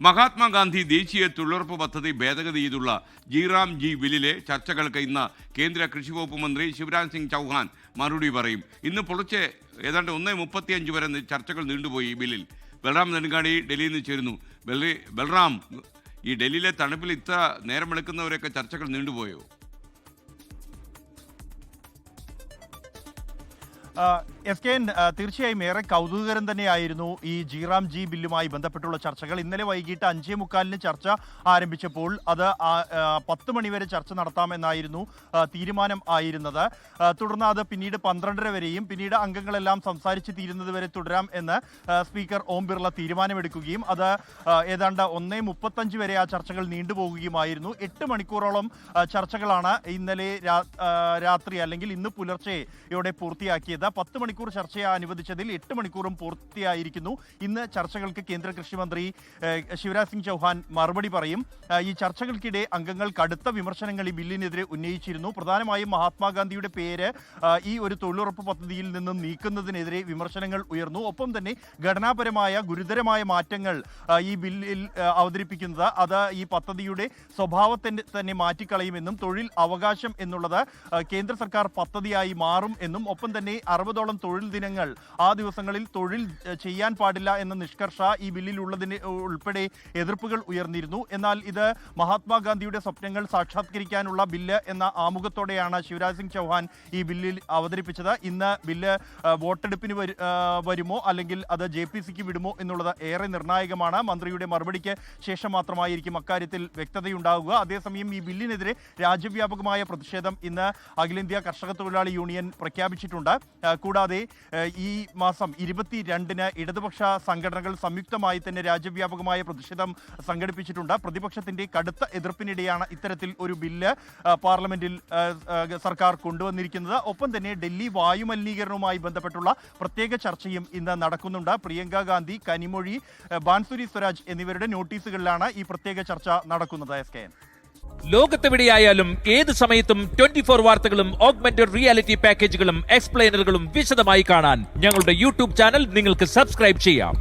മഹാത്മാഗാന്ധി ദേശീയ തൊഴിലുറപ്പ് പദ്ധതി ഭേദഗതി ചെയ്തുള്ള ജീറാം ജി ബില്ലിലെ ചർച്ചകൾക്ക് ഇന്ന് കേന്ദ്ര കൃഷി വകുപ്പ് മന്ത്രി ശിവരാജ് സിംഗ് ചൗഹാൻ മറുപടി പറയും. ഇന്ന് പുലർച്ചെ ഏതാണ്ട് 1:35 വരെ ചർച്ചകൾ നീണ്ടുപോയി. ഈ ബില്ലിൽ ബൽറാം നെടുങ്കാടി ഡൽഹിയിൽ നിന്ന് ചേരുന്നു. ബൽറാം, ഈ ഡൽഹിയിലെ തണുപ്പിൽ ഇത്ര നേരം വെളുക്കുന്നവരൊക്കെ ചർച്ചകൾ നീണ്ടുപോയോ? SKN തീർച്ചയായും ഏറെ കൗതുകകരം തന്നെയായിരുന്നു ഈ ജീറാം ജി ബില്ലുമായി ബന്ധപ്പെട്ടുള്ള ചർച്ചകൾ. ഇന്നലെ വൈകിട്ട് 5:45 ചർച്ച ആരംഭിച്ചപ്പോൾ അത് 10 മണിവരെ ചർച്ച നടത്താമെന്നായിരുന്നു തീരുമാനം ആയിരുന്നത്. തുടർന്ന് അത് പിന്നീട് 12:30 വരെയും പിന്നീട് അംഗങ്ങളെല്ലാം സംസാരിച്ച് തീരുന്നത് വരെ തുടരാം എന്ന് സ്പീക്കർ ഓം ബിർള തീരുമാനമെടുക്കുകയും അത് ഏതാണ്ട് 1:35 വരെ ആ ചർച്ചകൾ നീണ്ടുപോകുകയുമായിരുന്നു. 8 മണിക്കൂറോളം ചർച്ചകളാണ് ഇന്നലെ രാത്രി അല്ലെങ്കിൽ ഇന്ന് പുലർച്ചെയോടെ പൂർത്തിയാക്കിയത്. 10 മണിക്കൂർ ചർച്ചയെ അനുവദിച്ചതിൽ 8 മണിക്കൂറും പൂർത്തിയായിരിക്കുന്നു. ഇന്ന് ചർച്ചകൾക്ക് കേന്ദ്ര കൃഷിമന്ത്രി ശിവരാജ് സിംഗ് ചൗഹാൻ മറുപടി പറയും. ഈ ചർച്ചകൾക്കിടെ അംഗങ്ങൾ കടുത്ത വിമർശനങ്ങൾ ഈ ബില്ലിനെതിരെ ഉന്നയിച്ചിരുന്നു. പ്രധാനമായും മഹാത്മാഗാന്ധിയുടെ പേര് ഈ ഒരു തൊഴിലുറപ്പ് പദ്ധതിയിൽ നിന്നും നീക്കുന്നതിനെതിരെ വിമർശനങ്ങൾ ഉയർന്നു. ഒപ്പം തന്നെ ഘടനാപരമായ ഗുരുതരമായ മാറ്റങ്ങൾ ഈ ബില്ലിൽ അവതരിപ്പിക്കുന്നത് അത് ഈ പദ്ധതിയുടെ സ്വഭാവത്തെ തന്നെ മാറ്റിക്കളയുമെന്നും തൊഴിൽ അവകാശം എന്നുള്ളത് കേന്ദ്ര സർക്കാർ പദ്ധതിയായി മാറും എന്നും ഒപ്പം തന്നെ 60ഓളം തൊഴിൽ ദിനങ്ങൾ ആ ദിവസങ്ങളിൽ തൊഴിൽ ചെയ്യാൻ പാടില്ല എന്ന നിഷ്കർഷ ഈ ബില്ലിൽ ഉള്ളതിന് ഉൾപ്പെടെ എതിർപ്പുകൾ ഉയർന്നിരുന്നു. എന്നാൽ ഇത് മഹാത്മാഗാന്ധിയുടെ സ്വപ്നങ്ങൾ സാക്ഷാത്കരിക്കാനുള്ള ബില്ല് എന്ന ആമുഖത്തോടെയാണ് ശിവരാജ് സിംഗ് ചൗഹാൻ ഈ ബില്ലിൽ അവതരിപ്പിച്ചത്. ഇന്ന് ബില്ല് വോട്ടെടുപ്പിന് വരുമോ അല്ലെങ്കിൽ അത് JPCക്ക് വിടുമോ എന്നുള്ളത് ഏറെ നിർണായകമാണ്. മന്ത്രിയുടെ മറുപടിക്ക് ശേഷം മാത്രമായിരിക്കും അക്കാര്യത്തിൽ വ്യക്തതയുണ്ടാവുക. അതേസമയം ഈ ബില്ലിനെതിരെ രാജ്യവ്യാപകമായ പ്രതിഷേധം ഇന്ന് അഖിലേന്ത്യാ കർഷക തൊഴിലാളി യൂണിയൻ പ്രഖ്യാപിച്ചിട്ടുണ്ട്. കൂടാതെ ഈ മാസം 22-ന് ഇടതുപക്ഷ സംഘടനകൾ സംയുക്തമായി തന്നെ രാജ്യവ്യാപകമായ പ്രതിഷേധം സംഘടിപ്പിച്ചിട്ടുണ്ട്. പ്രതിപക്ഷത്തിന്റെ കടുത്ത എതിർപ്പിനിടെയാണ് ഇത്തരത്തിൽ ഒരു ബില്ല് പാർലമെന്റിൽ സർക്കാർ കൊണ്ടുവന്നിരിക്കുന്നത്. ഒപ്പം തന്നെ ഡൽഹി വായുമലിനീകരണവുമായി ബന്ധപ്പെട്ടുള്ള പ്രത്യേക ചർച്ചയും ഇന്ന് നടക്കുന്നുണ്ട്. പ്രിയങ്ക ഗാന്ധി, കനിമൊഴി, ബാൻസുരി സ്വരാജ് എന്നിവരുടെ നോട്ടീസുകളിലാണ് ഈ പ്രത്യേക ചർച്ച നടക്കുന്നത്. SKN ലോകത്തെവിടെയായാലും ഏത് സമയത്തും 24 വാർത്തകളും ഓഗ്മെന്റഡ് റിയാലിറ്റി പാക്കേജുകളും എക്സ്പ്ലെയിനറുകളും വിശദമായി കാണാൻ ഞങ്ങളുടെ YouTube ചാനൽ നിങ്ങൾക്ക് സബ്സ്ക്രൈബ് ചെയ്യാം.